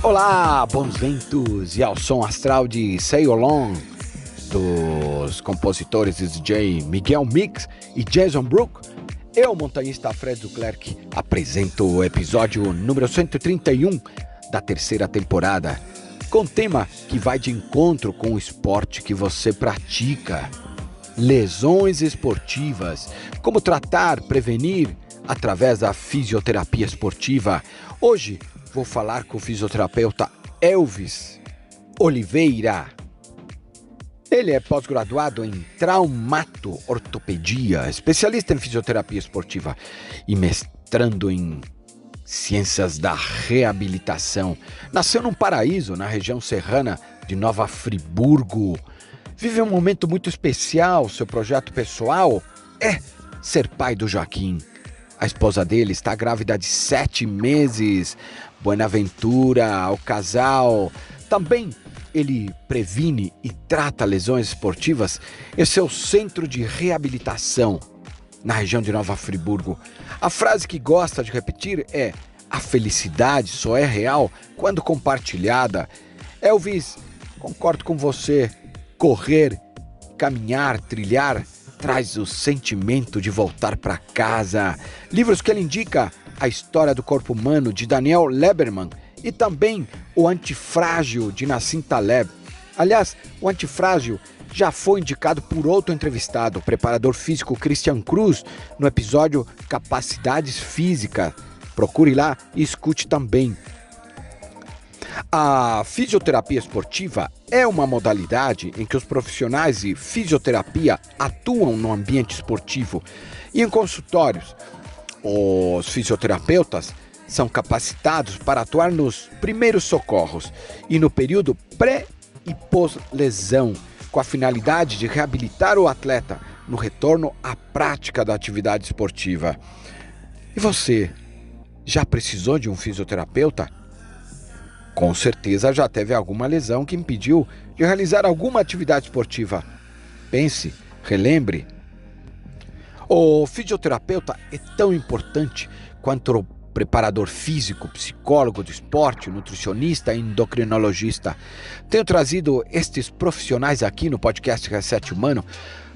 Olá, bons ventos e ao som astral de Say Along dos compositores e DJ Miguel Mix e Jason Brook. Eu, montanhista Fred Duclerc, apresento o episódio número 131 da terceira temporada, com tema que vai de encontro com o esporte que você pratica. Lesões esportivas, como tratar, prevenir através da fisioterapia esportiva. Hoje vou falar com o fisioterapeuta Elvis Oliveira. Ele é pós-graduado em traumato-ortopedia, especialista em fisioterapia esportiva e mestrando em ciências da reabilitação. Nasceu num paraíso na região serrana de Nova Friburgo. Vive um momento muito especial. Seu projeto pessoal é ser pai do Joaquim. A esposa dele está grávida de 7 meses. Buenaventura ao casal. Também ele previne e trata lesões esportivas em seu centro de reabilitação na região de Nova Friburgo. A frase que gosta de repetir é: a felicidade só é real quando compartilhada. Elvis, concordo com você. Correr, caminhar, trilhar traz o sentimento de voltar para casa. Livros que ele indica: A História do Corpo Humano, de Daniel Leberman, e também O Antifrágil, de Nassim Taleb. Aliás, O Antifrágil já foi indicado por outro entrevistado, o preparador físico Christian Cruz, no episódio Capacidades Físicas. Procure lá e escute também. A fisioterapia esportiva é uma modalidade em que os profissionais de fisioterapia atuam no ambiente esportivo e em consultórios. Os fisioterapeutas são capacitados para atuar nos primeiros socorros e no período pré e pós-lesão, com a finalidade de reabilitar o atleta no retorno à prática da atividade esportiva. E você, já precisou de um fisioterapeuta? Com certeza já teve alguma lesão que impediu de realizar alguma atividade esportiva. Pense, relembre. O fisioterapeuta é tão importante quanto o preparador físico, psicólogo do esporte, nutricionista e endocrinologista. Tenho trazido estes profissionais aqui no podcast Reset Humano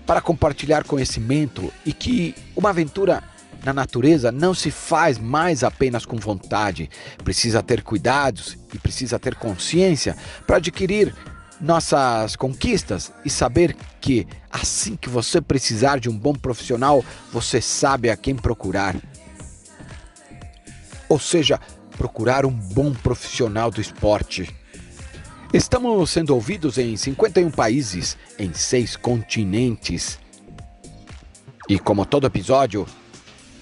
para compartilhar conhecimento e que uma aventura na natureza não se faz mais apenas com vontade. Precisa ter cuidados e precisa ter consciência para adquirir nossas conquistas e saber que assim que você precisar de um bom profissional, você sabe a quem procurar. Ou seja, procurar um bom profissional do esporte. Estamos sendo ouvidos em 51 países, em 6 continentes. E como todo episódio,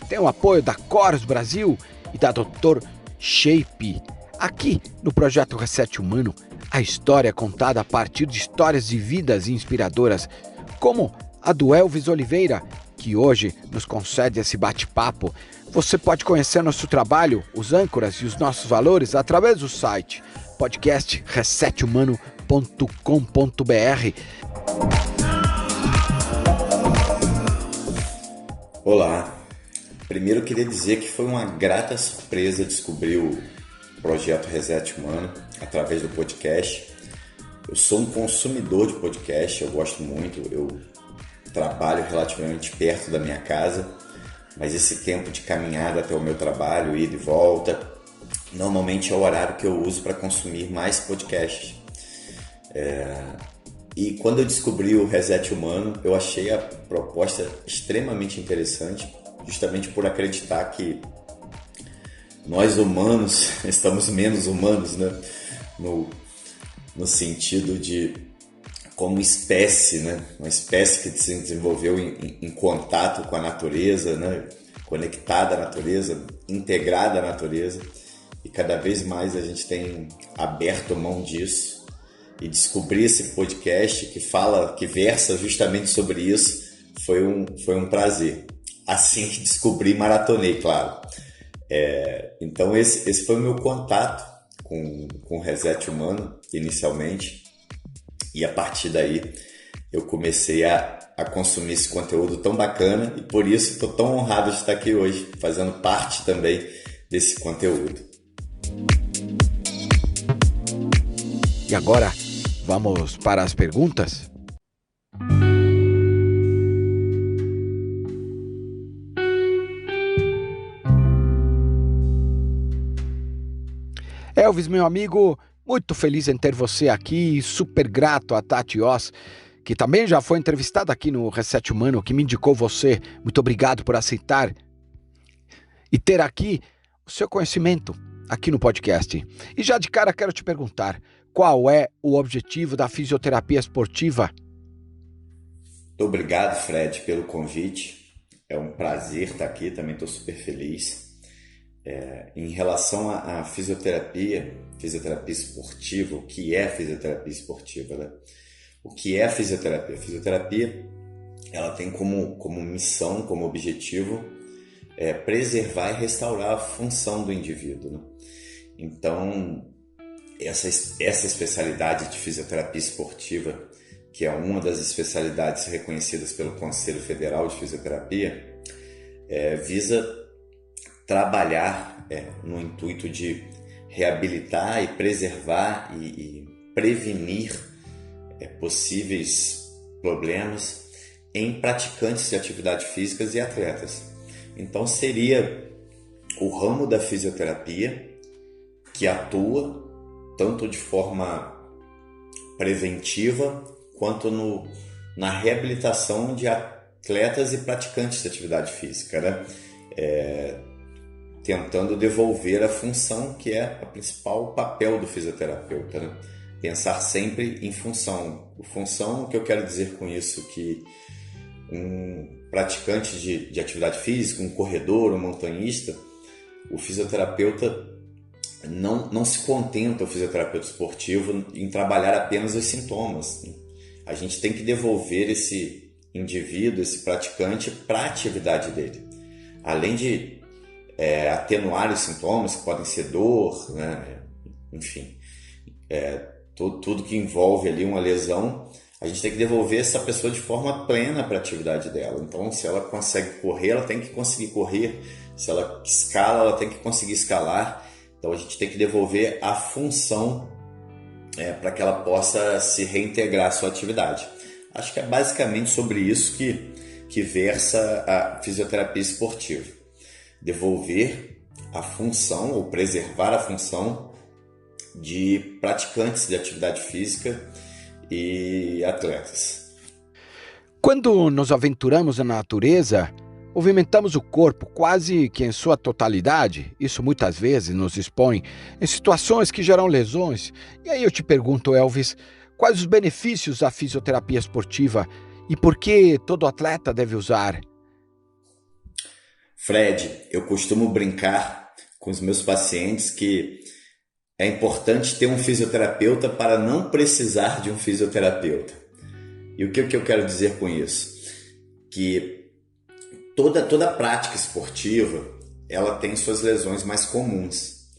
tem o apoio da Chorus Brasil e da Dr. Shape. Aqui no projeto Reset Humano, a história é contada a partir de histórias de vidas inspiradoras, como a do Elvis Oliveira, que hoje nos concede esse bate-papo. Você pode conhecer nosso trabalho, os âncoras e os nossos valores através do site podcastresethumano.com.br. Olá! Primeiro eu queria dizer que foi uma grata surpresa descobrir o projeto Reset Humano através do podcast. Eu sou um consumidor de podcast, eu gosto muito, eu trabalho relativamente perto da minha casa, mas esse tempo de caminhada até o meu trabalho, ida e volta, normalmente é o horário que eu uso para consumir mais podcasts. E quando eu descobri o Reset Humano, eu achei a proposta extremamente interessante, justamente por acreditar que nós humanos estamos menos humanos, né? No sentido de como espécie, né? Uma espécie que se desenvolveu em contato com a natureza, né? Conectada à natureza, integrada à natureza, e cada vez mais a gente tem aberto mão disso, e descobrir esse podcast que versa justamente sobre isso foi um prazer. Assim que descobri, maratonei, claro. Então esse foi o meu contato com o Reset Humano inicialmente, e a partir daí eu comecei a consumir esse conteúdo tão bacana, e por isso estou tão honrado de estar aqui hoje, fazendo parte também desse conteúdo. E agora, vamos para as perguntas? Elvis, meu amigo, muito feliz em ter você aqui, super grato a Tati Oz, que também já foi entrevistada aqui no Reset Humano, que me indicou você. Muito obrigado por aceitar e ter aqui o seu conhecimento aqui no podcast. E já de cara quero te perguntar, qual é o objetivo da fisioterapia esportiva? Muito obrigado, Fred, pelo convite. É um prazer estar aqui, também estou super feliz. Em relação à fisioterapia esportiva, o que é fisioterapia esportiva, né? O que é a fisioterapia? A fisioterapia, ela tem como missão, como objetivo, preservar e restaurar a função do indivíduo, né? Então, essa especialidade de fisioterapia esportiva, que é uma das especialidades reconhecidas pelo Conselho Federal de Fisioterapia, visa trabalhar no intuito de reabilitar e preservar e prevenir possíveis problemas em praticantes de atividade física e atletas. Então seria o ramo da fisioterapia que atua tanto de forma preventiva quanto na reabilitação de atletas e praticantes de atividade física, né? Tentando devolver a função que é o principal papel do fisioterapeuta, né? Pensar sempre em função. O que eu quero dizer com isso? Que um praticante de atividade física, um corredor, um montanhista, o fisioterapeuta não se contenta, o fisioterapeuta esportivo, em trabalhar apenas os sintomas. A gente tem que devolver esse indivíduo, esse praticante, para a atividade dele. Além de atenuar os sintomas, que podem ser dor, né? Enfim, tudo que envolve ali uma lesão, a gente tem que devolver essa pessoa de forma plena para a atividade dela. Então, se ela consegue correr, ela tem que conseguir correr. Se ela escala, ela tem que conseguir escalar. Então, a gente tem que devolver a função para que ela possa se reintegrar à sua atividade. Acho que é basicamente sobre isso que versa a fisioterapia esportiva. Devolver a função ou preservar a função de praticantes de atividade física e atletas. Quando nos aventuramos na natureza, movimentamos o corpo quase que em sua totalidade. Isso muitas vezes nos expõe em situações que geram lesões. E aí eu te pergunto, Elvis, quais os benefícios da fisioterapia esportiva e por que todo atleta deve usar? Fred, eu costumo brincar com os meus pacientes que é importante ter um fisioterapeuta para não precisar de um fisioterapeuta. E o que eu quero dizer com isso? Que toda prática esportiva, ela tem suas lesões mais comuns.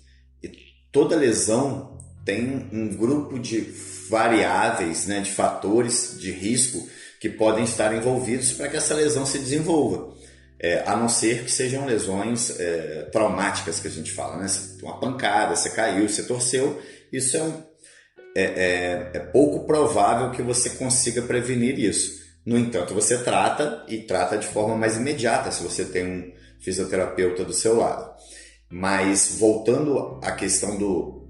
E toda lesão tem um grupo de variáveis, né, de fatores de risco que podem estar envolvidos para que essa lesão se desenvolva. A não ser que sejam lesões traumáticas, que a gente fala, né? Uma pancada, você caiu, você torceu, isso é pouco provável que você consiga prevenir isso. No entanto, você trata de forma mais imediata se você tem um fisioterapeuta do seu lado. Mas voltando à questão do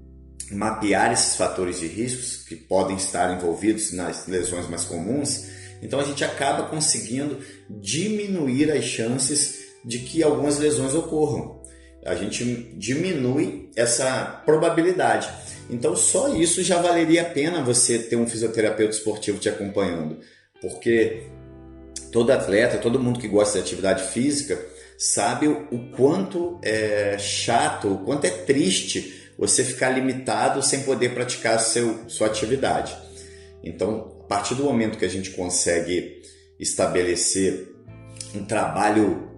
mapear esses fatores de riscos que podem estar envolvidos nas lesões mais comuns, então a gente acaba conseguindo diminuir as chances de que algumas lesões ocorram. A gente diminui essa probabilidade. Então só isso já valeria a pena você ter um fisioterapeuta esportivo te acompanhando. Porque todo atleta, todo mundo que gosta de atividade física sabe o quanto é chato, o quanto é triste você ficar limitado sem poder praticar sua atividade. Então, a partir do momento que a gente consegue estabelecer um trabalho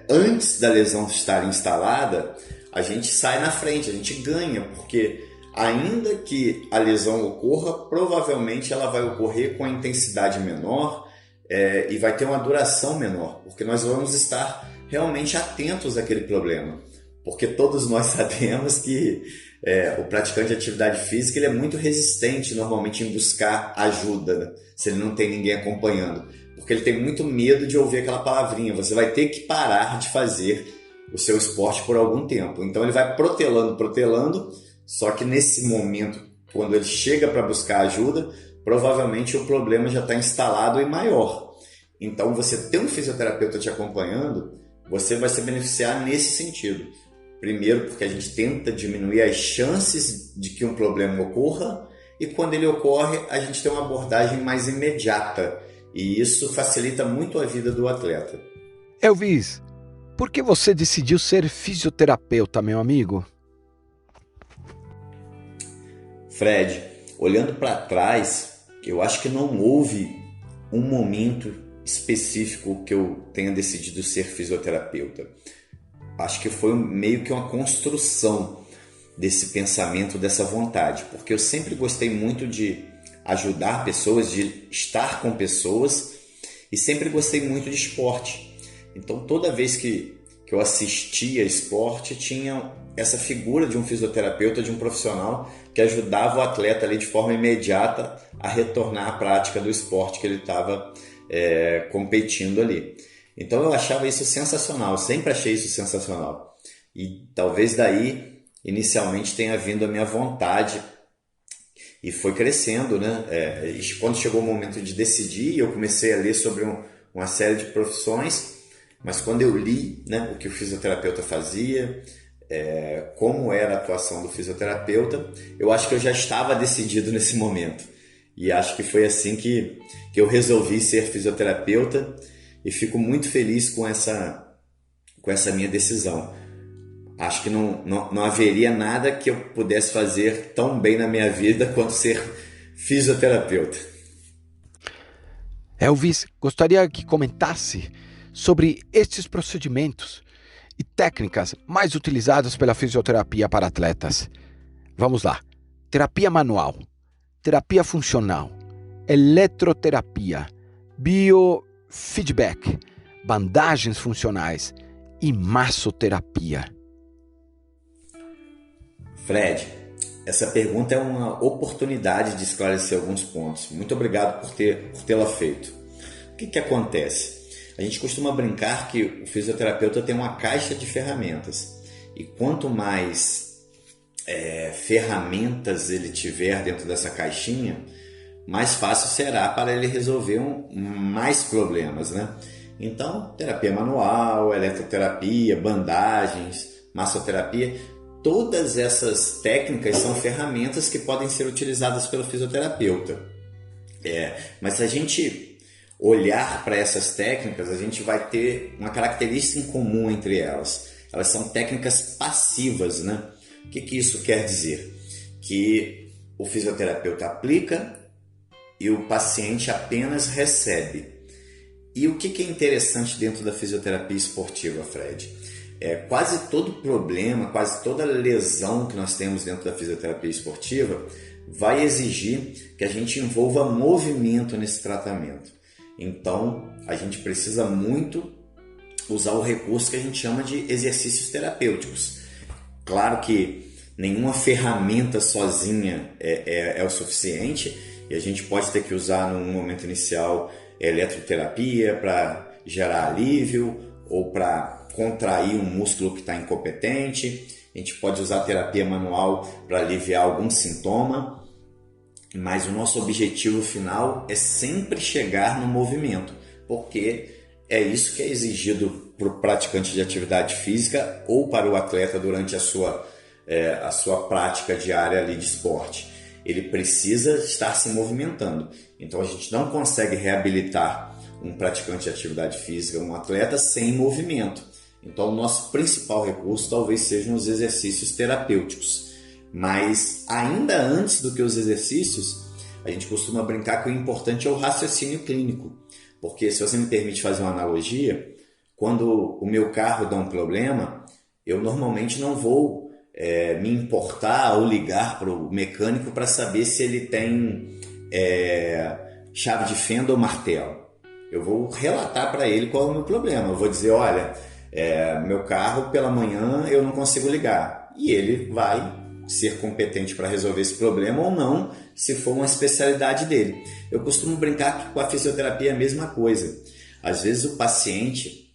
antes da lesão estar instalada, a gente sai na frente, a gente ganha, porque ainda que a lesão ocorra, provavelmente ela vai ocorrer com a intensidade menor e vai ter uma duração menor, porque nós vamos estar realmente atentos àquele problema, porque todos nós sabemos que o praticante de atividade física ele é muito resistente normalmente em buscar ajuda, né? Se ele não tem ninguém acompanhando, porque ele tem muito medo de ouvir aquela palavrinha, você vai ter que parar de fazer o seu esporte por algum tempo. Então ele vai protelando, só que nesse momento, quando ele chega para buscar ajuda, provavelmente o problema já está instalado e maior. Então você ter um fisioterapeuta te acompanhando, você vai se beneficiar nesse sentido. Primeiro, porque a gente tenta diminuir as chances de que um problema ocorra, e quando ele ocorre, a gente tem uma abordagem mais imediata, e isso facilita muito a vida do atleta. Elvis, por que você decidiu ser fisioterapeuta, meu amigo? Fred, olhando para trás, eu acho que não houve um momento específico que eu tenha decidido ser fisioterapeuta. Acho que foi meio que uma construção desse pensamento, dessa vontade, porque eu sempre gostei muito de ajudar pessoas, de estar com pessoas, e sempre gostei muito de esporte. Então toda vez que eu assistia esporte, tinha essa figura de um fisioterapeuta, de um profissional que ajudava o atleta ali de forma imediata a retornar à prática do esporte que ele estava competindo ali. Então eu achava isso sensacional, sempre achei isso sensacional. E talvez daí, inicialmente, tenha vindo a minha vontade e foi crescendo, né? Quando chegou o momento de decidir, eu comecei a ler sobre uma série de profissões, mas quando eu li, né, o que o fisioterapeuta fazia, como era a atuação do fisioterapeuta, eu acho que eu já estava decidido nesse momento. E acho que foi assim que eu resolvi ser fisioterapeuta. E fico muito feliz com essa minha decisão. Acho que não haveria nada que eu pudesse fazer tão bem na minha vida quanto ser fisioterapeuta. Elvis, gostaria que comentasse sobre estes procedimentos e técnicas mais utilizadas pela fisioterapia para atletas. Vamos lá. Terapia manual, terapia funcional, eletroterapia, biofeedback, bandagens funcionais e massoterapia. Fred, essa pergunta é uma oportunidade de esclarecer alguns pontos. Muito obrigado por tê-la feito. O que acontece? A gente costuma brincar que o fisioterapeuta tem uma caixa de ferramentas. E quanto mais ferramentas ele tiver dentro dessa caixinha, mais fácil será para ele resolver mais problemas, né? Então, terapia manual, eletroterapia, bandagens, massoterapia, todas essas técnicas são ferramentas que podem ser utilizadas pelo fisioterapeuta. Mas se a gente olhar para essas técnicas, a gente vai ter uma característica em comum entre elas. Elas são técnicas passivas, né? O que isso quer dizer? Que o fisioterapeuta aplica e o paciente apenas recebe. E o que é interessante dentro da fisioterapia esportiva, Fred? Quase todo problema, quase toda lesão que nós temos dentro da fisioterapia esportiva vai exigir que a gente envolva movimento nesse tratamento. Então, a gente precisa muito usar o recurso que a gente chama de exercícios terapêuticos. Claro que nenhuma ferramenta sozinha é o suficiente, e a gente pode ter que usar num momento inicial eletroterapia para gerar alívio ou para contrair um músculo que está incompetente. A gente pode usar terapia manual para aliviar algum sintoma, mas o nosso objetivo final é sempre chegar no movimento, porque é isso que é exigido para o praticante de atividade física ou para o atleta durante a sua prática diária ali de esporte. Ele precisa estar se movimentando. Então a gente não consegue reabilitar um praticante de atividade física, um atleta, sem movimento. Então o nosso principal recurso talvez sejam os exercícios terapêuticos. Mas ainda antes do que os exercícios, a gente costuma brincar que o importante é o raciocínio clínico. Porque, se você me permite fazer uma analogia, quando o meu carro dá um problema, eu normalmente não vou me importar ou ligar para o mecânico para saber se ele tem chave de fenda ou martelo. Eu vou relatar para ele qual é o meu problema. Eu vou dizer, olha, meu carro pela manhã eu não consigo ligar. E ele vai ser competente para resolver esse problema ou não, se for uma especialidade dele. Eu costumo brincar que com a fisioterapia é a mesma coisa. Às vezes o paciente,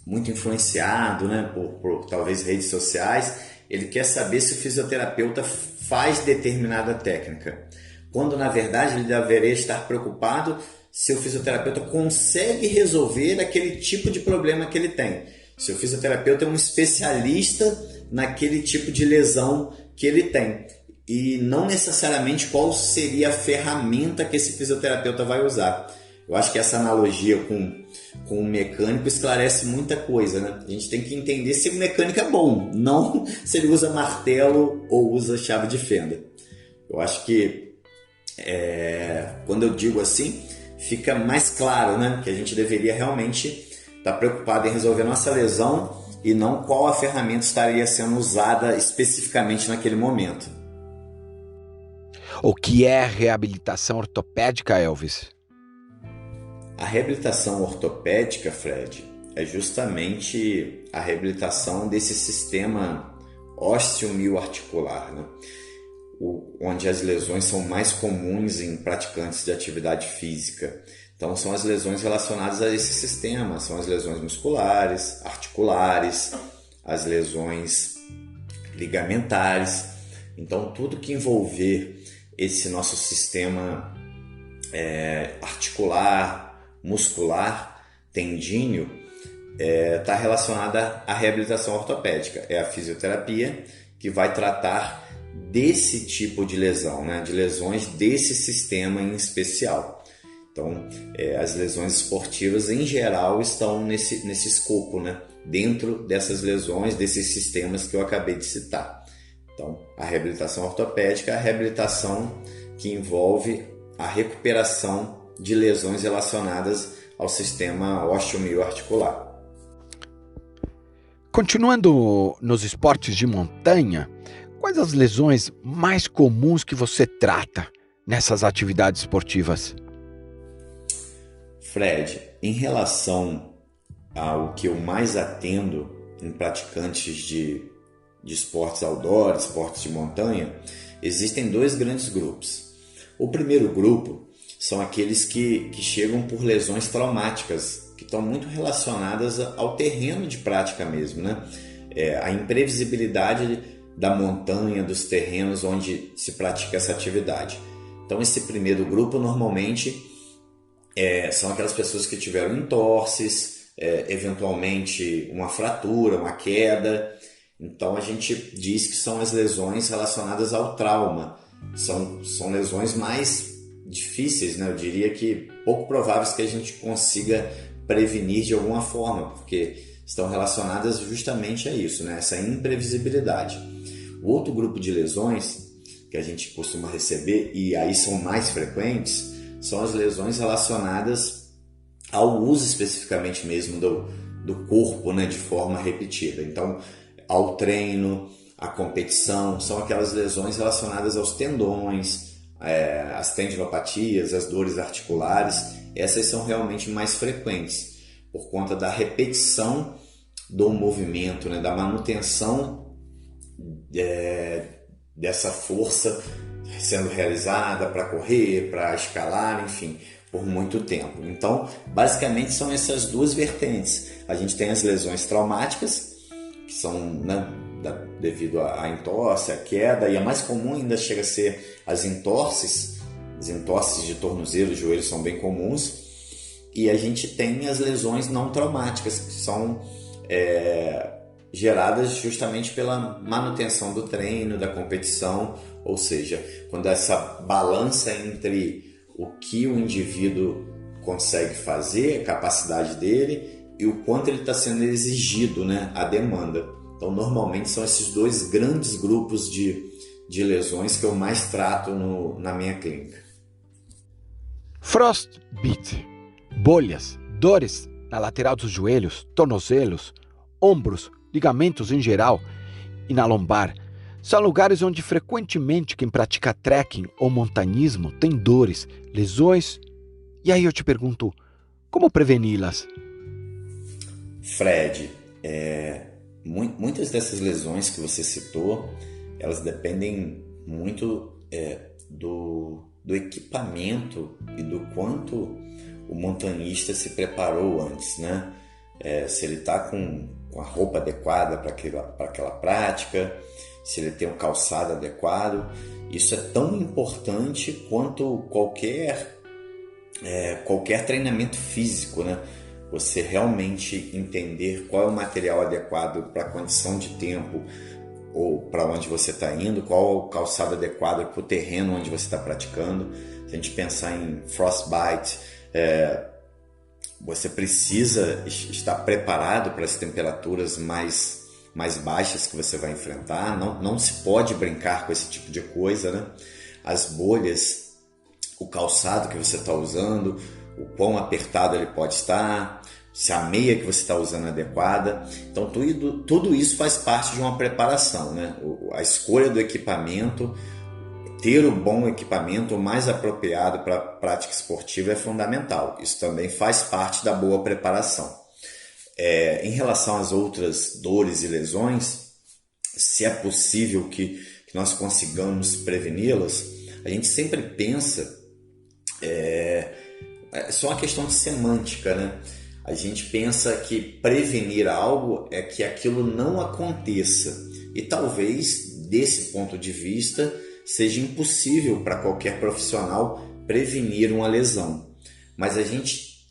muito influenciado, né, por talvez redes sociais, ele quer saber se o fisioterapeuta faz determinada técnica, quando na verdade ele deveria estar preocupado se o fisioterapeuta consegue resolver aquele tipo de problema que ele tem. Se o fisioterapeuta é um especialista naquele tipo de lesão que ele tem. E não necessariamente qual seria a ferramenta que esse fisioterapeuta vai usar. Eu acho que essa analogia com o mecânico esclarece muita coisa, né? A gente tem que entender se o mecânico é bom, não se ele usa martelo ou usa chave de fenda. Eu acho que quando eu digo assim, fica mais claro, né? Que a gente deveria realmente estar preocupado em resolver a nossa lesão e não qual a ferramenta estaria sendo usada especificamente naquele momento. O que é reabilitação ortopédica, Elvis? A reabilitação ortopédica, Fred, é justamente a reabilitação desse sistema ósseo-mioarticular, né? Onde as lesões são mais comuns em praticantes de atividade física. Então, são as lesões relacionadas a esse sistema, são as lesões musculares, articulares, as lesões ligamentares. Então, tudo que envolver esse nosso sistema articular, muscular, tendíneo, está relacionada à reabilitação ortopédica. É a fisioterapia que vai tratar desse tipo de lesão, né? De lesões desse sistema em especial. Então, as lesões esportivas em geral estão nesse escopo, né? Dentro dessas lesões, desses sistemas que eu acabei de citar. Então, a reabilitação ortopédica é a reabilitação que envolve a recuperação de lesões relacionadas ao sistema ósseo-mioarticular. Continuando nos esportes de montanha, quais as lesões mais comuns que você trata nessas atividades esportivas? Fred, em relação ao que eu mais atendo em praticantes de esportes outdoor, esportes de montanha, existem dois grandes grupos. O primeiro grupo são aqueles que chegam por lesões traumáticas, que estão muito relacionadas ao terreno de prática mesmo, né? A imprevisibilidade da montanha, dos terrenos onde se pratica essa atividade. Então, esse primeiro grupo normalmente são aquelas pessoas que tiveram entorses, eventualmente uma fratura, uma queda. Então, a gente diz que são as lesões relacionadas ao trauma. São lesões mais difíceis, né? Eu diria que pouco prováveis que a gente consiga prevenir de alguma forma, porque estão relacionadas justamente a isso, né? Essa imprevisibilidade. O outro grupo de lesões que a gente costuma receber, e aí são mais frequentes, são as lesões relacionadas ao uso especificamente mesmo do corpo, né? De forma repetida. Então, ao treino, à competição, são aquelas lesões relacionadas aos tendões, as tendinopatias, as dores articulares. Essas são realmente mais frequentes, por conta da repetição do movimento, né? Da manutenção dessa força sendo realizada para correr, para escalar, enfim, por muito tempo. Então, basicamente são essas duas vertentes. A gente tem as lesões traumáticas, que são, né, devido à entorse, à queda, e a mais comum ainda chega a ser as entorses de tornozelo e joelho são bem comuns. E a gente tem as lesões não traumáticas, que são geradas justamente pela manutenção do treino, da competição, ou seja, quando essa balança entre o que o indivíduo consegue fazer, a capacidade dele, e o quanto ele está sendo exigido, né, a demanda. Então, normalmente são esses dois grandes grupos de lesões que eu mais trato na minha clínica. Frostbite, bolhas, dores na lateral dos joelhos, tornozelos, ombros, ligamentos em geral e na lombar são lugares onde frequentemente quem pratica trekking ou montanhismo tem dores, lesões. E aí eu te pergunto, como preveni-las? Fred, muitas dessas lesões que você citou, elas dependem muito do equipamento e do quanto o montanhista se preparou antes, né? Se ele está com a roupa adequada para aquela prática, se ele tem um calçado adequado. Isso é tão importante quanto qualquer treinamento físico, né? Você realmente entender qual é o material adequado para a condição de tempo ou para onde você está indo, qual é o calçado adequado para o terreno onde você está praticando. Se a gente pensar em frostbite, você precisa estar preparado para as temperaturas mais baixas que você vai enfrentar. Não se pode brincar com esse tipo de coisa, né? As bolhas, o calçado que você está usando, o quão apertado ele pode estar, se a meia que você está usando é adequada. Então tudo isso faz parte de uma preparação, né? A escolha do equipamento, ter o bom equipamento, o mais apropriado para a prática esportiva é fundamental. Isso também faz parte da boa preparação. Em relação às outras dores e lesões, se é possível que nós consigamos preveni-las, a gente sempre pensa, é só uma questão de semântica, né? A gente pensa que prevenir algo é que aquilo não aconteça. E talvez, desse ponto de vista, seja impossível para qualquer profissional prevenir uma lesão. Mas a gente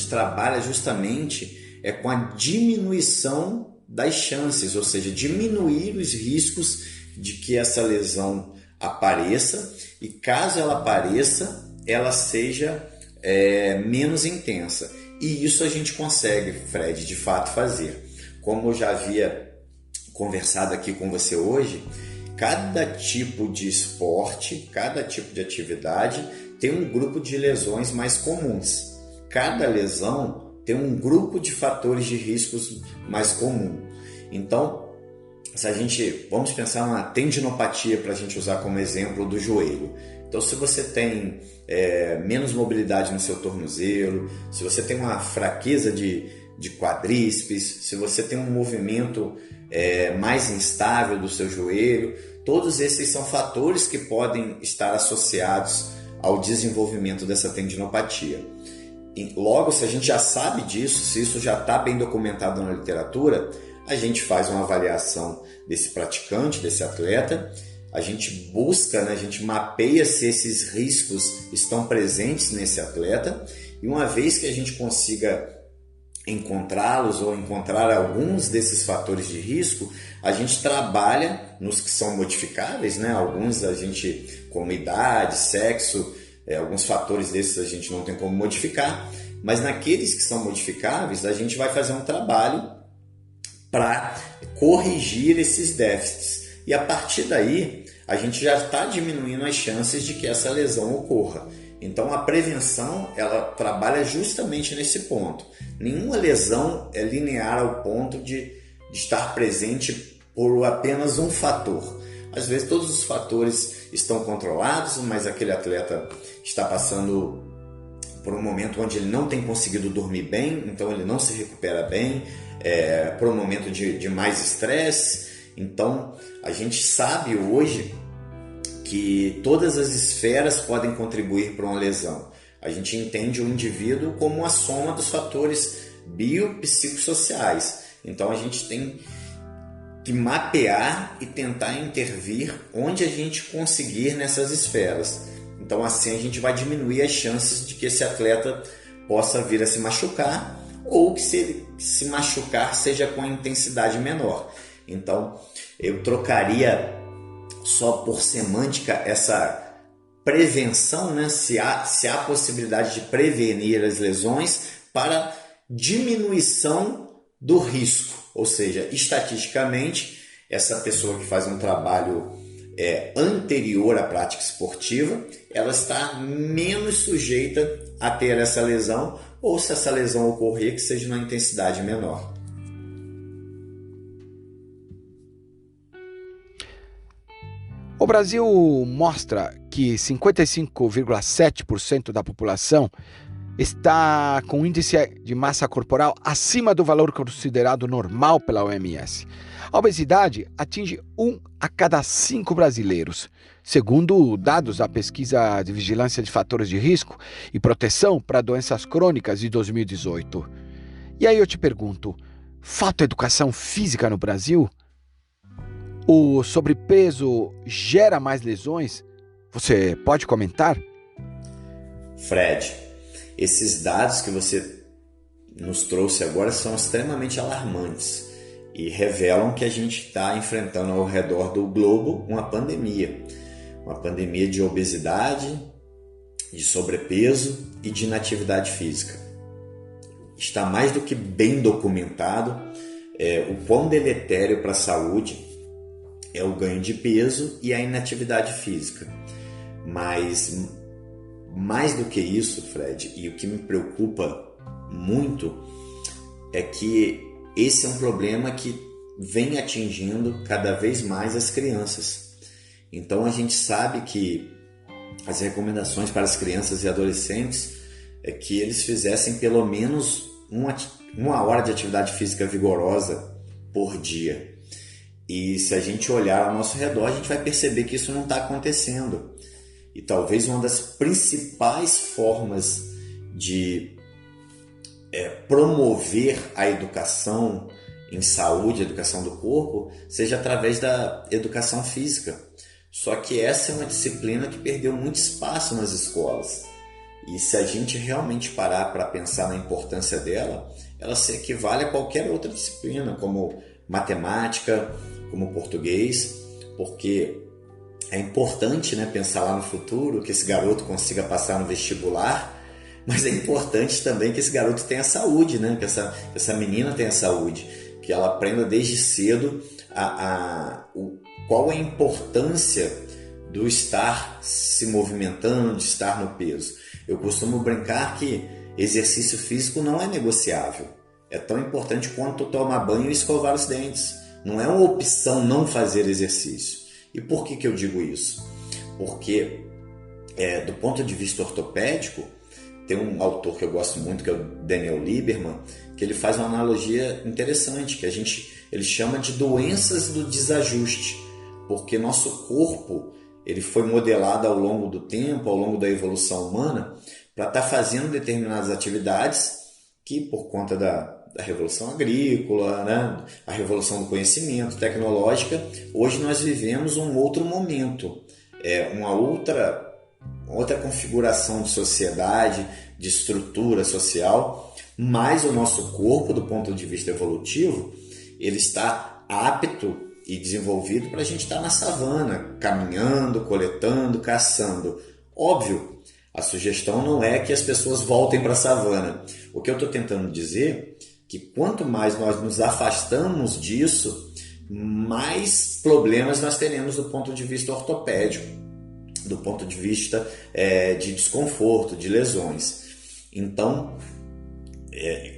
trabalha justamente com a diminuição das chances, ou seja, diminuir os riscos de que essa lesão apareça, e caso ela apareça, ela seja menos intensa. E isso a gente consegue, Fred, de fato fazer. Como eu já havia conversado aqui com você hoje, cada tipo de esporte, cada tipo de atividade tem um grupo de lesões mais comuns. Cada lesão tem um grupo de fatores de riscos mais comum. Então, vamos pensar numa tendinopatia para a gente usar como exemplo do joelho. Então, se você tem menos mobilidade no seu tornozelo, se você tem uma fraqueza de quadríceps, se você tem um movimento mais instável do seu joelho, todos esses são fatores que podem estar associados ao desenvolvimento dessa tendinopatia. E logo, se a gente já sabe disso, se isso já está bem documentado na literatura, a gente faz uma avaliação desse praticante, desse atleta, a gente busca, né, a gente mapeia se esses riscos estão presentes nesse atleta, e uma vez que a gente consiga encontrá-los ou encontrar alguns desses fatores de risco, a gente trabalha nos que são modificáveis, né? Alguns a gente, como idade, sexo, alguns fatores desses a gente não tem como modificar, mas naqueles que são modificáveis a gente vai fazer um trabalho para corrigir esses déficits, e a partir daí a gente já está diminuindo as chances de que essa lesão ocorra. Então a prevenção, ela trabalha justamente nesse ponto. Nenhuma lesão é linear ao ponto de estar presente por apenas um fator. Às vezes todos os fatores estão controlados, mas aquele atleta está passando por um momento onde ele não tem conseguido dormir bem, então ele não se recupera bem, por um momento de mais estresse. Então a gente sabe hoje que todas as esferas podem contribuir para uma lesão. A gente entende o indivíduo como uma soma dos fatores biopsicossociais. Então a gente tem que mapear e tentar intervir onde a gente conseguir nessas esferas. Então assim a gente vai diminuir as chances de que esse atleta possa vir a se machucar, ou que se ele se machucar seja com a intensidade menor. Então eu trocaria só por semântica essa prevenção, né? Se há possibilidade de prevenir as lesões, para diminuição do risco, ou seja, estatisticamente essa pessoa que faz um trabalho anterior à prática esportiva, ela está menos sujeita a ter essa lesão, ou se essa lesão ocorrer, que seja numa intensidade menor. O Brasil mostra que 55,7% da população está com índice de massa corporal acima do valor considerado normal pela OMS. A obesidade atinge 1 a cada 5 brasileiros, segundo dados da pesquisa de vigilância de fatores de risco e proteção para doenças crônicas de 2018. E aí eu te pergunto, falta educação física no Brasil? O sobrepeso gera mais lesões? Você pode comentar? Fred, esses dados que você nos trouxe agora são extremamente alarmantes e revelam que a gente está enfrentando ao redor do globo uma pandemia de obesidade, de sobrepeso e de inatividade física. Está mais do que bem documentado o quão deletério para a saúde é o ganho de peso e a inatividade física. Mas mais do que isso, Fred, e o que me preocupa muito é que esse é um problema que vem atingindo cada vez mais as crianças. Então a gente sabe que as recomendações para as crianças e adolescentes é que eles fizessem pelo menos uma hora de atividade física vigorosa por dia. E se a gente olhar ao nosso redor, a gente vai perceber que isso não está acontecendo. E talvez uma das principais formas de promover a educação em saúde, a educação do corpo, seja através da educação física. Só que essa é uma disciplina que perdeu muito espaço nas escolas. E se a gente realmente parar para pensar na importância dela, ela se equivale a qualquer outra disciplina, como matemática, como português, porque é importante, né, pensar lá no futuro, que esse garoto consiga passar no vestibular, mas é importante também que esse garoto tenha saúde, né, que essa menina tenha saúde, que ela aprenda desde cedo qual é a importância do estar se movimentando, de estar no peso. Eu costumo brincar que exercício físico não é negociável. É tão importante quanto tomar banho e escovar os dentes. Não é uma opção não fazer exercício. E por que eu digo isso? Porque, do ponto de vista ortopédico, tem um autor que eu gosto muito, que é o Daniel Lieberman, que ele faz uma analogia interessante, que ele chama de doenças do desajuste, porque nosso corpo ele foi modelado ao longo do tempo, ao longo da evolução humana, para estar fazendo determinadas atividades que, por conta da revolução agrícola, né, a revolução do conhecimento, tecnológica, hoje nós vivemos um outro momento, uma outra configuração de sociedade, de estrutura social, mas o nosso corpo, do ponto de vista evolutivo, ele está apto e desenvolvido para a gente estar na savana, caminhando, coletando, caçando. Óbvio, a sugestão não é que as pessoas voltem para a savana. O que eu estou tentando dizer é que quanto mais nós nos afastamos disso, mais problemas nós teremos do ponto de vista ortopédico, do ponto de vista de desconforto, de lesões. Então,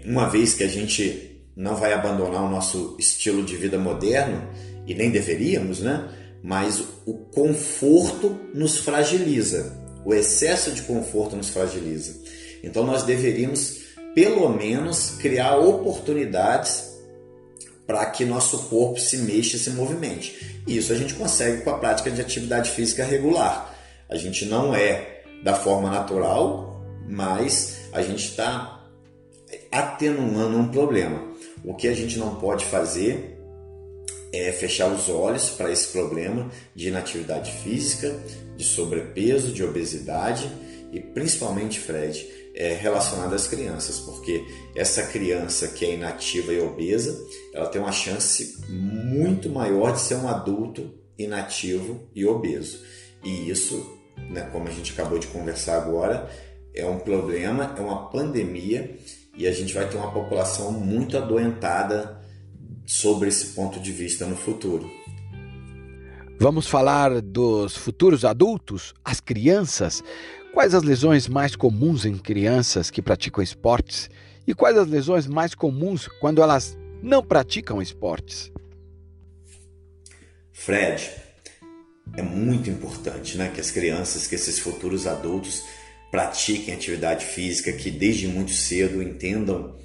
uma vez que a gente não vai abandonar o nosso estilo de vida moderno, e nem deveríamos, né? Mas o conforto nos fragiliza, o excesso de conforto nos fragiliza. Então nós deveríamos, pelo menos, criar oportunidades para que nosso corpo se mexa e se movimente. E isso a gente consegue com a prática de atividade física regular. A gente não é da forma natural, mas a gente está atenuando um problema. O que a gente não pode fazer é fechar os olhos para esse problema de inatividade física, de sobrepeso, de obesidade e principalmente, Fred, relacionado às crianças, porque essa criança que é inativa e obesa, ela tem uma chance muito maior de ser um adulto inativo e obeso. E isso, né, como a gente acabou de conversar agora, é um problema, é uma pandemia e a gente vai ter uma população muito adoentada sobre esse ponto de vista no futuro. Vamos falar dos futuros adultos, as crianças. Quais as lesões mais comuns em crianças que praticam esportes? E quais as lesões mais comuns quando elas não praticam esportes? Fred, é muito importante, né, que as crianças, que esses futuros adultos pratiquem atividade física, que desde muito cedo entendam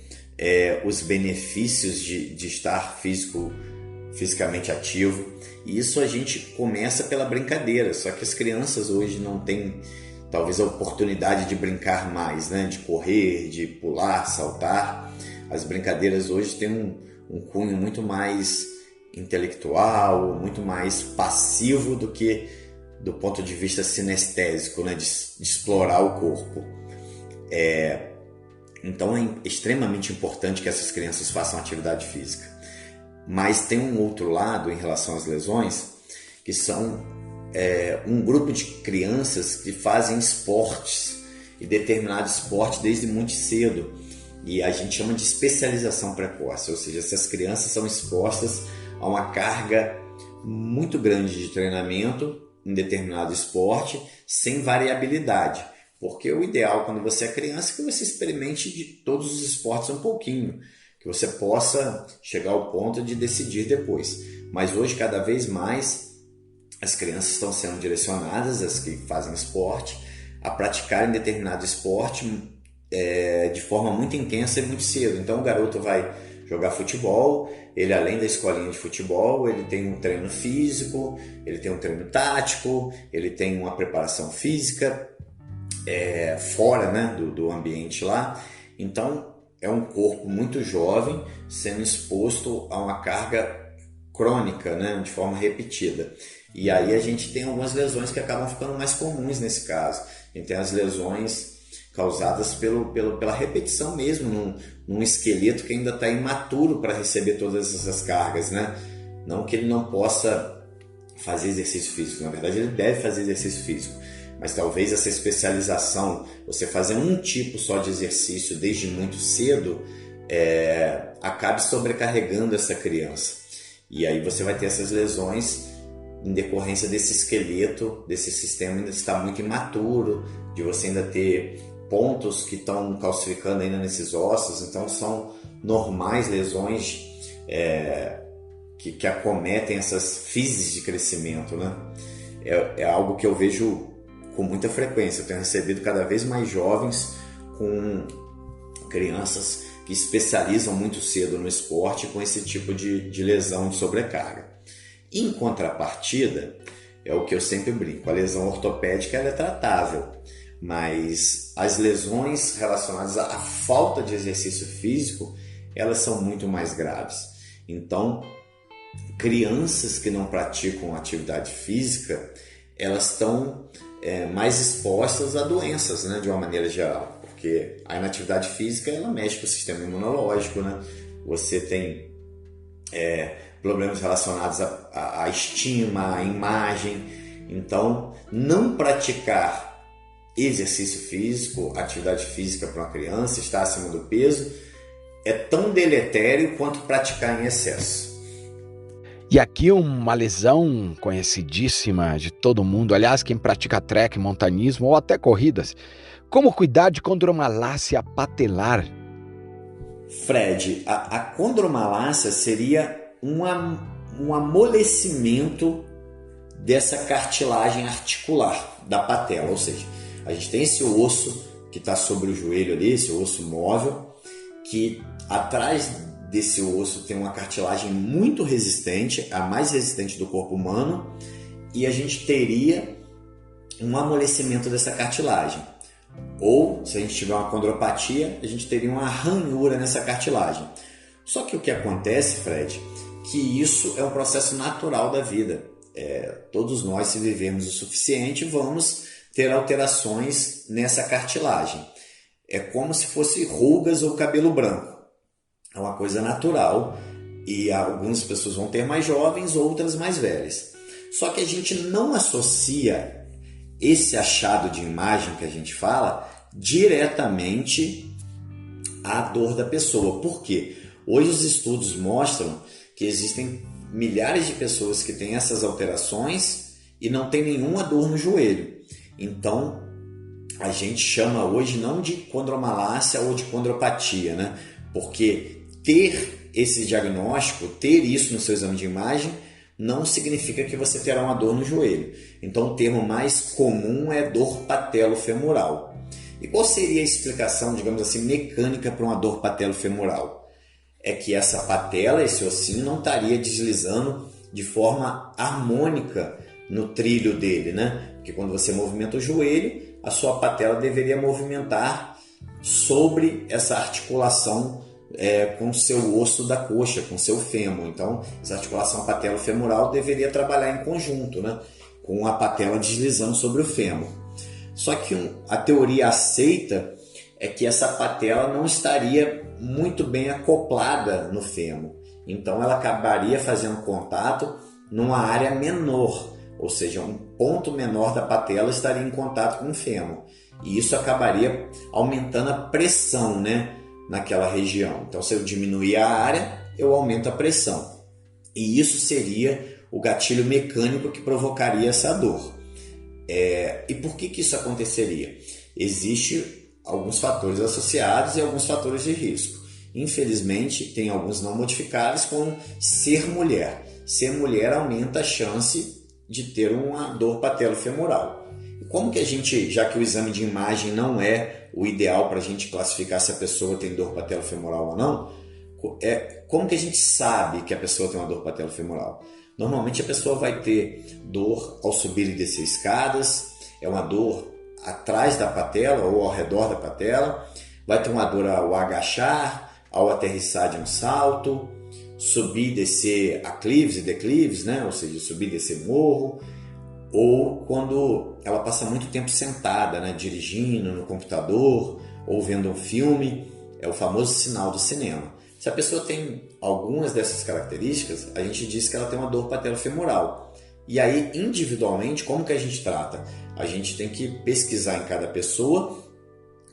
os benefícios de estar fisicamente ativo. E isso a gente começa pela brincadeira, só que as crianças hoje não têm talvez a oportunidade de brincar mais, né? De correr, de pular, saltar. As brincadeiras hoje têm um cunho muito mais intelectual, muito mais passivo do que do ponto de vista sinestésico, né? De explorar o corpo. Então é extremamente importante que essas crianças façam atividade física. Mas tem um outro lado em relação às lesões, que são um grupo de crianças que fazem esportes, e determinado esporte desde muito cedo, e a gente chama de especialização precoce, ou seja, essas crianças são expostas a uma carga muito grande de treinamento em determinado esporte, sem variabilidade, porque o ideal quando você é criança é que você experimente de todos os esportes um pouquinho, que você possa chegar ao ponto de decidir depois. Mas hoje, cada vez mais, as crianças estão sendo direcionadas, as que fazem esporte, a praticarem determinado esporte de forma muito intensa e muito cedo. Então o garoto vai jogar futebol, ele além da escolinha de futebol, ele tem um treino físico, ele tem um treino tático, ele tem uma preparação física fora, né, do ambiente lá. Então é um corpo muito jovem sendo exposto a uma carga crônica, né, de forma repetida. E aí a gente tem algumas lesões que acabam ficando mais comuns nesse caso. A gente tem as lesões causadas pela repetição mesmo, num esqueleto que ainda está imaturo para receber todas essas cargas, né? Não que ele não possa fazer exercício físico, na verdade ele deve fazer exercício físico, mas talvez essa especialização, você fazer um tipo só de exercício desde muito cedo, acabe sobrecarregando essa criança. E aí você vai ter essas lesões em decorrência desse esqueleto, desse sistema ainda está muito imaturo, de você ainda ter pontos que estão calcificando ainda nesses ossos. Então são normais lesões que acometem essas fases de crescimento, né? É algo que eu vejo com muita frequência. Eu tenho recebido cada vez mais jovens com crianças que especializam muito cedo no esporte com esse tipo de lesão de sobrecarga. Em contrapartida, é o que eu sempre brinco, a lesão ortopédica ela é tratável, mas as lesões relacionadas à falta de exercício físico, elas são muito mais graves. Então, crianças que não praticam atividade física, elas estão mais expostas a doenças, né, de uma maneira geral, porque a inatividade física ela mexe com o sistema imunológico, né? Você tem problemas relacionados à estima, à imagem. Então, não praticar exercício físico, atividade física para uma criança, estar acima do peso, é tão deletério quanto praticar em excesso. E aqui uma lesão conhecidíssima de todo mundo, aliás, quem pratica trek, montanismo ou até corridas. Como cuidar de condromalácia patelar? Fred, a condromalácia seria um amolecimento dessa cartilagem articular da patela, ou seja, a gente tem esse osso que está sobre o joelho ali, esse osso móvel, que atrás desse osso tem uma cartilagem muito resistente, a mais resistente do corpo humano, e a gente teria um amolecimento dessa cartilagem. Ou, se a gente tiver uma condropatia, a gente teria uma ranhura nessa cartilagem. Só que o que acontece, Fred, que isso é um processo natural da vida. Todos nós, se vivemos o suficiente, vamos ter alterações nessa cartilagem. É como se fosse rugas ou cabelo branco. É uma coisa natural e algumas pessoas vão ter mais jovens, outras mais velhas. Só que a gente não associa esse achado de imagem que a gente fala diretamente à dor da pessoa. Por quê? Hoje os estudos mostram que existem milhares de pessoas que têm essas alterações e não tem nenhuma dor no joelho. Então, a gente chama hoje não de condromalácia ou de condropatia, né? Porque ter esse diagnóstico, ter isso no seu exame de imagem, não significa que você terá uma dor no joelho. Então, o termo mais comum é dor patelofemoral. E qual seria a explicação, digamos assim, mecânica para uma dor patelofemoral? É que essa patela, esse ossinho, não estaria deslizando de forma harmônica no trilho dele, né? Porque quando você movimenta o joelho, a sua patela deveria movimentar sobre essa articulação com o seu osso da coxa, com o seu fêmur. Então, essa articulação patelofemoral deveria trabalhar em conjunto, né? Com a patela deslizando sobre o fêmur. Só que a teoria aceita é que essa patela não estaria muito bem acoplada no fêmur. Então ela acabaria fazendo contato numa área menor, ou seja, um ponto menor da patela estaria em contato com o fêmur. E isso acabaria aumentando a pressão, né, naquela região. Então se eu diminuir a área, eu aumento a pressão. E isso seria o gatilho mecânico que provocaria essa dor. E por que isso aconteceria? Existem alguns fatores associados e alguns fatores de risco. Infelizmente, tem alguns não modificáveis, como ser mulher. Ser mulher aumenta a chance de ter uma dor patelofemoral. E como que a gente, já que o exame de imagem não é o ideal para a gente classificar se a pessoa tem dor patelofemoral ou não, como que a gente sabe que a pessoa tem uma dor patelofemoral? Normalmente a pessoa vai ter dor ao subir e descer escadas, é uma dor atrás da patela ou ao redor da patela, vai ter uma dor ao agachar, ao aterrissar de um salto, subir e descer aclives e declives, né? Ou seja, subir e descer morro, ou quando ela passa muito tempo sentada, né? Dirigindo no computador ou vendo um filme, é o famoso sinal do cinema. Se a pessoa tem algumas dessas características, a gente diz que ela tem uma dor patelofemoral. E aí, individualmente, como que a gente trata? A gente tem que pesquisar em cada pessoa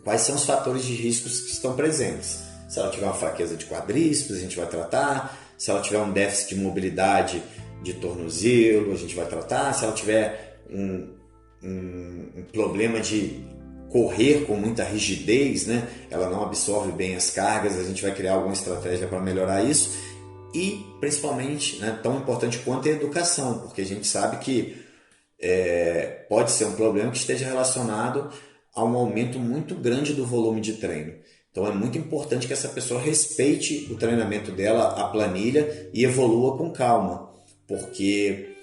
quais são os fatores de riscos que estão presentes. Se ela tiver uma fraqueza de quadríceps, a gente vai tratar. Se ela tiver um déficit de mobilidade de tornozelo, a gente vai tratar. Se ela tiver um problema de correr com muita rigidez, né? Ela não absorve bem as cargas, a gente vai criar alguma estratégia para melhorar isso. E, principalmente, né, tão importante quanto a educação, porque a gente sabe que pode ser um problema que esteja relacionado a um aumento muito grande do volume de treino. Então é muito importante que essa pessoa respeite o treinamento dela, a planilha, e evolua com calma, porque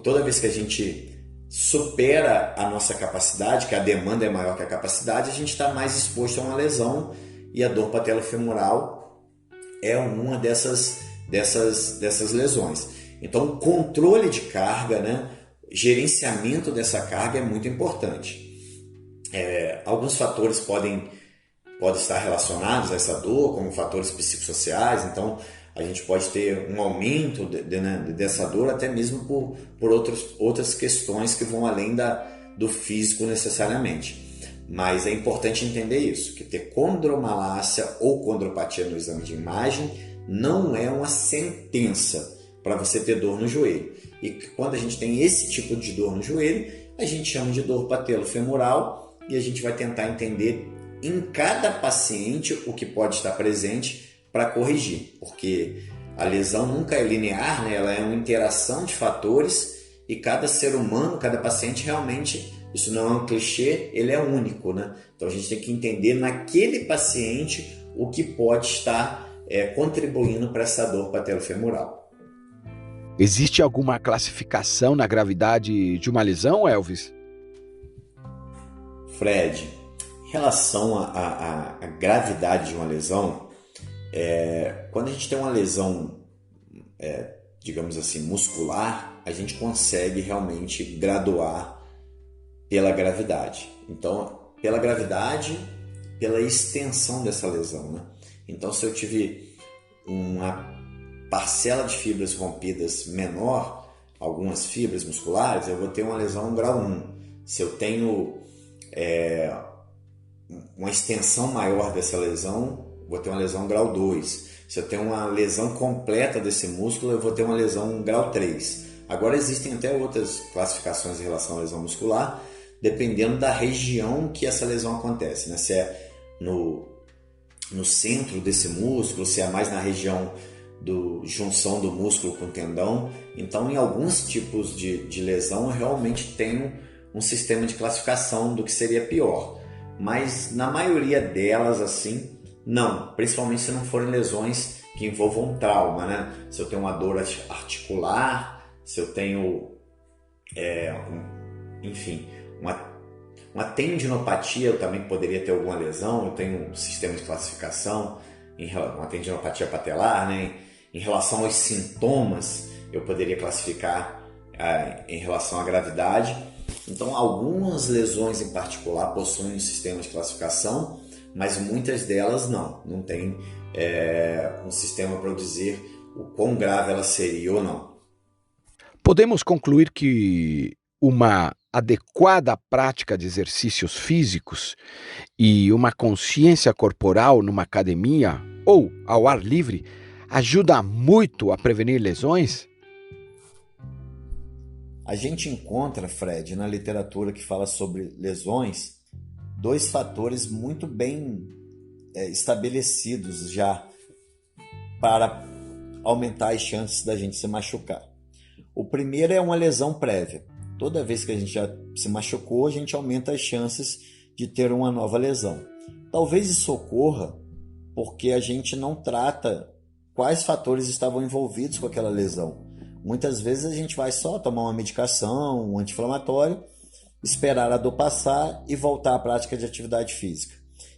toda vez que a gente supera a nossa capacidade, que a demanda é maior que a capacidade, a gente está mais exposto a uma lesão, e a dor patelofemoral é uma dessas lesões. Então o controle de carga, né, gerenciamento dessa carga é muito importante. Alguns fatores podem estar relacionados a essa dor, como fatores psicossociais. Então a gente pode ter um aumento dessa dor até mesmo por outras questões que vão além do físico necessariamente. Mas é importante entender isso, que ter condromalácia ou condropatia no exame de imagem não é uma sentença para você ter dor no joelho. E quando a gente tem esse tipo de dor no joelho, a gente chama de dor patelofemoral e a gente vai tentar entender em cada paciente o que pode estar presente para corrigir, porque a lesão nunca é linear, né? Ela é uma interação de fatores e cada ser humano, cada paciente realmente, isso não é um clichê, ele é único, né? Então a gente tem que entender naquele paciente o que pode estar contribuindo para essa dor patelofemoral. Existe alguma classificação na gravidade de uma lesão, Elvis? Fred, em relação à gravidade de uma lesão, quando a gente tem uma lesão, digamos assim, muscular, a gente consegue realmente graduar pela gravidade. Então, pela gravidade, pela extensão dessa lesão, né? Então, se eu tive uma parcela de fibras rompidas menor, algumas fibras musculares, eu vou ter uma lesão grau 1. Se eu tenho uma extensão maior dessa lesão, vou ter uma lesão grau 2. Se eu tenho uma lesão completa desse músculo, eu vou ter uma lesão grau 3. Agora existem até outras classificações em relação à lesão muscular, dependendo da região que essa lesão acontece, né? Se é no centro desse músculo, se é mais na região junção do músculo com o tendão. Então, em alguns tipos de lesão, eu realmente tenho um sistema de classificação do que seria pior. mas na maioria delas, assim, não. Principalmente se não forem lesões que envolvam trauma, né? Se eu tenho uma dor articular, se eu tenho, enfim, uma tendinopatia, eu também poderia ter alguma lesão. Eu tenho um sistema de classificação, uma tendinopatia patelar, né? Em relação aos sintomas, eu poderia classificar em relação à gravidade. Então, algumas lesões em particular possuem um sistema de classificação, mas muitas delas não tem um sistema para eu dizer o quão grave ela seria ou não. Podemos concluir que uma adequada prática de exercícios físicos e uma consciência corporal numa academia ou ao ar livre ajuda muito a prevenir lesões? A gente encontra, Fred, na literatura que fala sobre lesões, dois fatores muito bem estabelecidos já para aumentar as chances da gente se machucar. O primeiro é uma lesão prévia. Toda vez que a gente já se machucou, a gente aumenta as chances de ter uma nova lesão. Talvez isso ocorra porque a gente não trata quais fatores estavam envolvidos com aquela lesão. Muitas vezes a gente vai só tomar uma medicação, um anti-inflamatório, esperar a dor passar e voltar à prática de atividade física.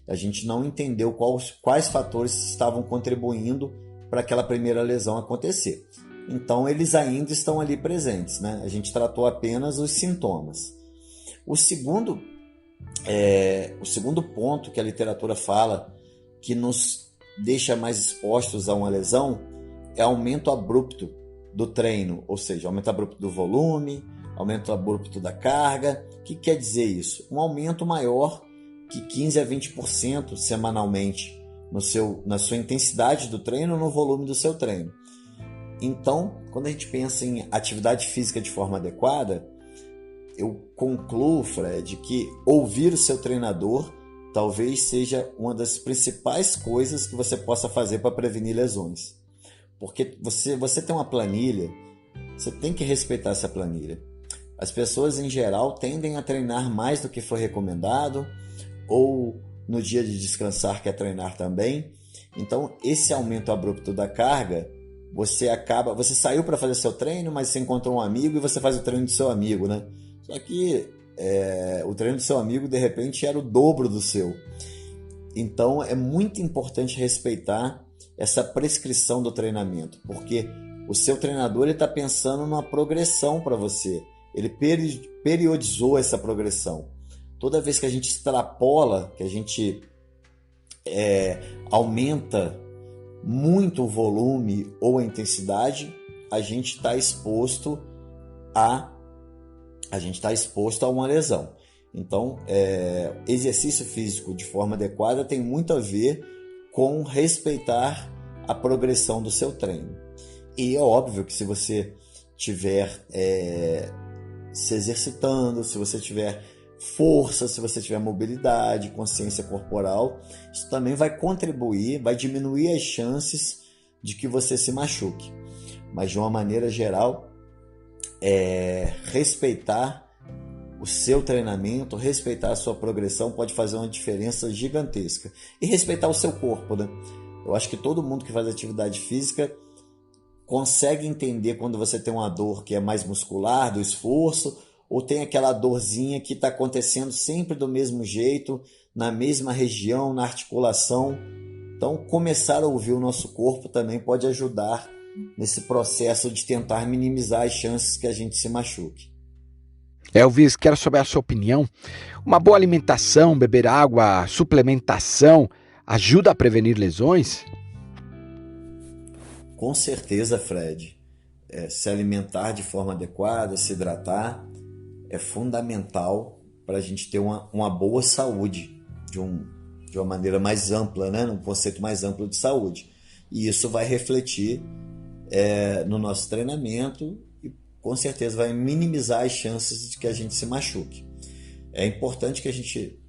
A gente não entendeu quais fatores estavam contribuindo para aquela primeira lesão acontecer. Então, eles ainda estão ali presentes, né? A gente tratou apenas os sintomas. O segundo ponto que a literatura fala que nos deixa mais expostos a uma lesão é aumento abrupto do treino, ou seja, aumento abrupto do volume, aumento abrupto da carga. O que quer dizer isso? Um aumento maior que 15 a 20% semanalmente na sua intensidade do treino, no volume do seu treino. Então, quando a gente pensa em atividade física de forma adequada, eu concluo, Fred, que ouvir o seu treinador talvez seja uma das principais coisas que você possa fazer para prevenir lesões. Porque você tem uma planilha, você tem que respeitar essa planilha. As pessoas, em geral, tendem a treinar mais do que foi recomendado, ou no dia de descansar quer treinar também. Então, esse aumento abrupto da carga, você saiu para fazer seu treino, mas você encontrou um amigo e você faz o treino do seu amigo, né? Só que o treino do seu amigo, de repente, era o dobro do seu. Então, é muito importante respeitar essa prescrição do treinamento, porque o seu treinador está pensando numa progressão para você. Ele periodizou essa progressão. Toda vez que a gente extrapola, que a gente aumenta muito o volume ou a intensidade, a gente está exposto a uma lesão. Então, exercício físico de forma adequada tem muito a ver com respeitar a progressão do seu treino. E é óbvio que se você estiver se exercitando, se você tiver força, se você tiver mobilidade, consciência corporal, isso também vai contribuir, vai diminuir as chances de que você se machuque. Mas de uma maneira geral, respeitar o seu treinamento, respeitar a sua progressão pode fazer uma diferença gigantesca. E respeitar o seu corpo, né? Eu acho que todo mundo que faz atividade física consegue entender quando você tem uma dor que é mais muscular, do esforço, ou tem aquela dorzinha que está acontecendo sempre do mesmo jeito, na mesma região, na articulação. Então, começar a ouvir o nosso corpo também pode ajudar nesse processo de tentar minimizar as chances que a gente se machuque. Elvis, quero saber a sua opinião. Uma boa alimentação, beber água, suplementação, ajuda a prevenir lesões? Com certeza, Fred. Se alimentar de forma adequada, se hidratar, é fundamental para a gente ter uma boa saúde, de uma maneira mais ampla, né? Um conceito mais amplo de saúde. E isso vai refletir no nosso treinamento e com certeza vai minimizar as chances de que a gente se machuque. É importante que a gente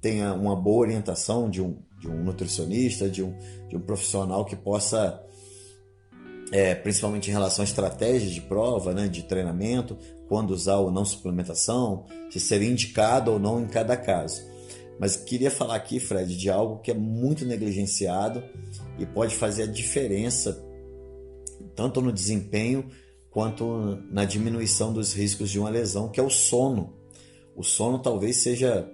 tenha uma boa orientação de um nutricionista, de um profissional que possa, principalmente em relação a estratégias de prova, né, de treinamento, quando usar ou não suplementação, se seria indicado ou não em cada caso. Mas queria falar aqui, Fred, de algo que é muito negligenciado e pode fazer a diferença tanto no desempenho quanto na diminuição dos riscos de uma lesão, que é o sono. O sono talvez seja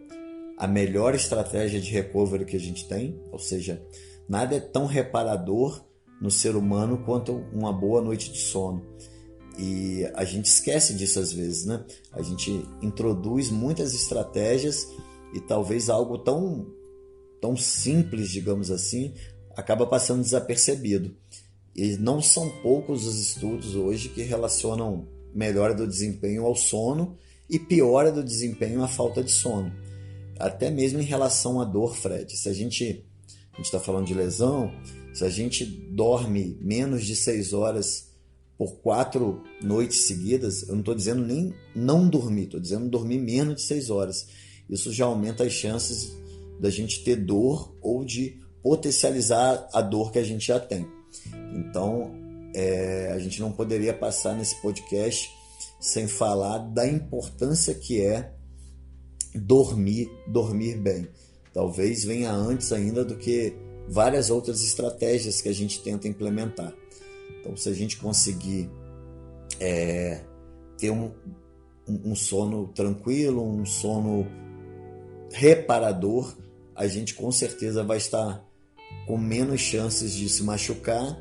a melhor estratégia de recovery que a gente tem, ou seja, nada é tão reparador no ser humano quanto uma boa noite de sono. E a gente esquece disso às vezes, né? A gente introduz muitas estratégias e talvez algo tão simples, digamos assim, acaba passando desapercebido. E não são poucos os estudos hoje que relacionam melhora do desempenho ao sono e piora do desempenho à falta de sono. Até mesmo em relação à dor, Fred. Se a gente está falando de lesão, se a gente dorme menos de 6 horas por 4 noites seguidas, eu não estou dizendo nem não dormir, estou dizendo dormir menos de 6 horas. Isso já aumenta as chances da gente ter dor ou de potencializar a dor que a gente já tem. Então, a gente não poderia passar nesse podcast sem falar da importância que é dormir bem. Talvez venha antes ainda do que várias outras estratégias que a gente tenta implementar. Então, se a gente conseguir ter um sono tranquilo, um sono reparador, a gente com certeza vai estar com menos chances de se machucar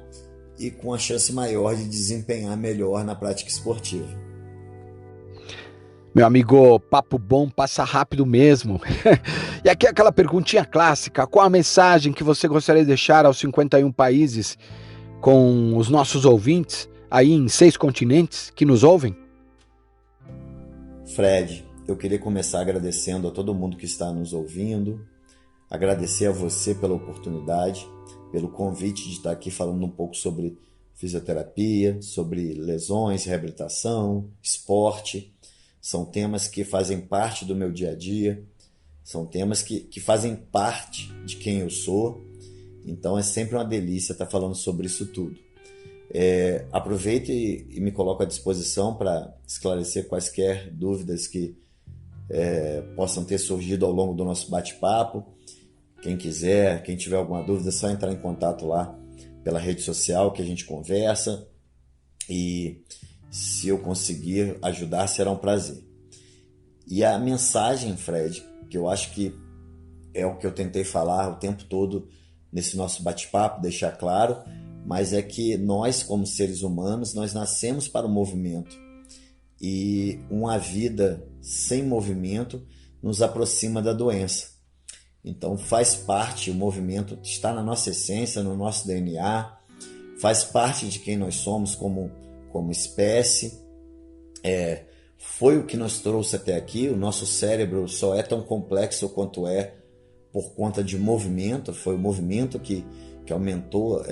e com a chance maior de desempenhar melhor na prática esportiva. Meu amigo, papo bom passa rápido mesmo. E aqui aquela perguntinha clássica: qual a mensagem que você gostaria de deixar aos 51 países com os nossos ouvintes aí em 6 continentes que nos ouvem? Fred, eu queria começar agradecendo a todo mundo que está nos ouvindo, agradecer a você pela oportunidade, pelo convite de estar aqui falando um pouco sobre fisioterapia, sobre lesões, reabilitação, esporte. São temas que fazem parte do meu dia a dia, são temas que fazem parte de quem eu sou, então é sempre uma delícia estar falando sobre isso tudo. Aproveito e me coloco à disposição para esclarecer quaisquer dúvidas que possam ter surgido ao longo do nosso bate-papo. Quem quiser, quem tiver alguma dúvida, é só entrar em contato lá pela rede social que a gente conversa, e se eu conseguir ajudar, será um prazer. E a mensagem, Fred, que eu acho que é o que eu tentei falar o tempo todo nesse nosso bate-papo, deixar claro, mas é que nós, como seres humanos, nós nascemos para o movimento. E uma vida sem movimento nos aproxima da doença. Então faz parte, o movimento está na nossa essência, no nosso DNA, faz parte de quem nós somos como espécie. Foi o que nos trouxe até aqui. O nosso cérebro só é tão complexo quanto é por conta de movimento. Foi o movimento que aumentou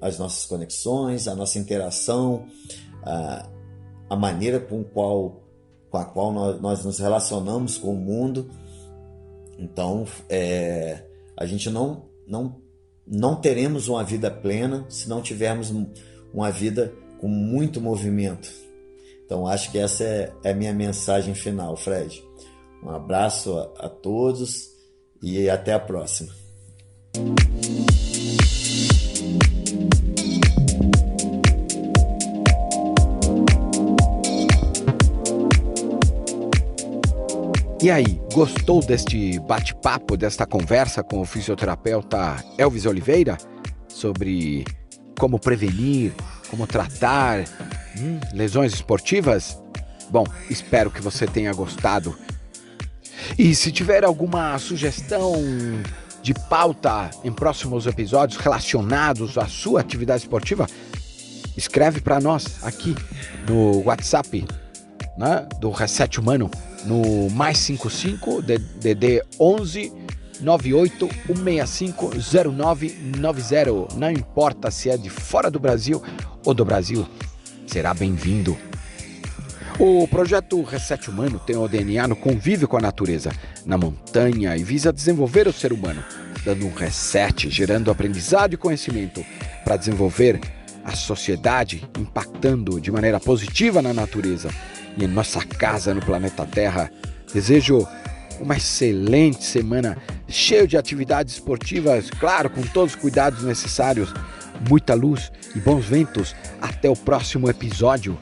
as nossas conexões, a nossa interação, a maneira com a qual nós nos relacionamos com o mundo. Então, a gente não teremos uma vida plena se não tivermos uma vida com muito movimento. Então, acho que essa é a minha mensagem final, Fred. Um abraço a todos e até a próxima. E aí, gostou deste bate-papo, desta conversa com o fisioterapeuta Elvis Oliveira sobre como prevenir, como tratar lesões esportivas? Bom, espero que você tenha gostado. E se tiver alguma sugestão de pauta em próximos episódios relacionados à sua atividade esportiva, escreve para nós aqui no WhatsApp, né, do Reset Humano, no +55 DD 11 98 165 0990. Não importa se é de fora do Brasil ou do Brasil, será bem-vindo. O projeto Reset Humano tem o DNA no convívio com a natureza, na montanha, e visa desenvolver o ser humano, dando um reset, gerando aprendizado e conhecimento para desenvolver a sociedade, impactando de maneira positiva na natureza e em nossa casa no planeta Terra. Desejo uma excelente semana, cheio de atividades esportivas, claro, com todos os cuidados necessários. Muita luz e bons ventos. Até o próximo episódio.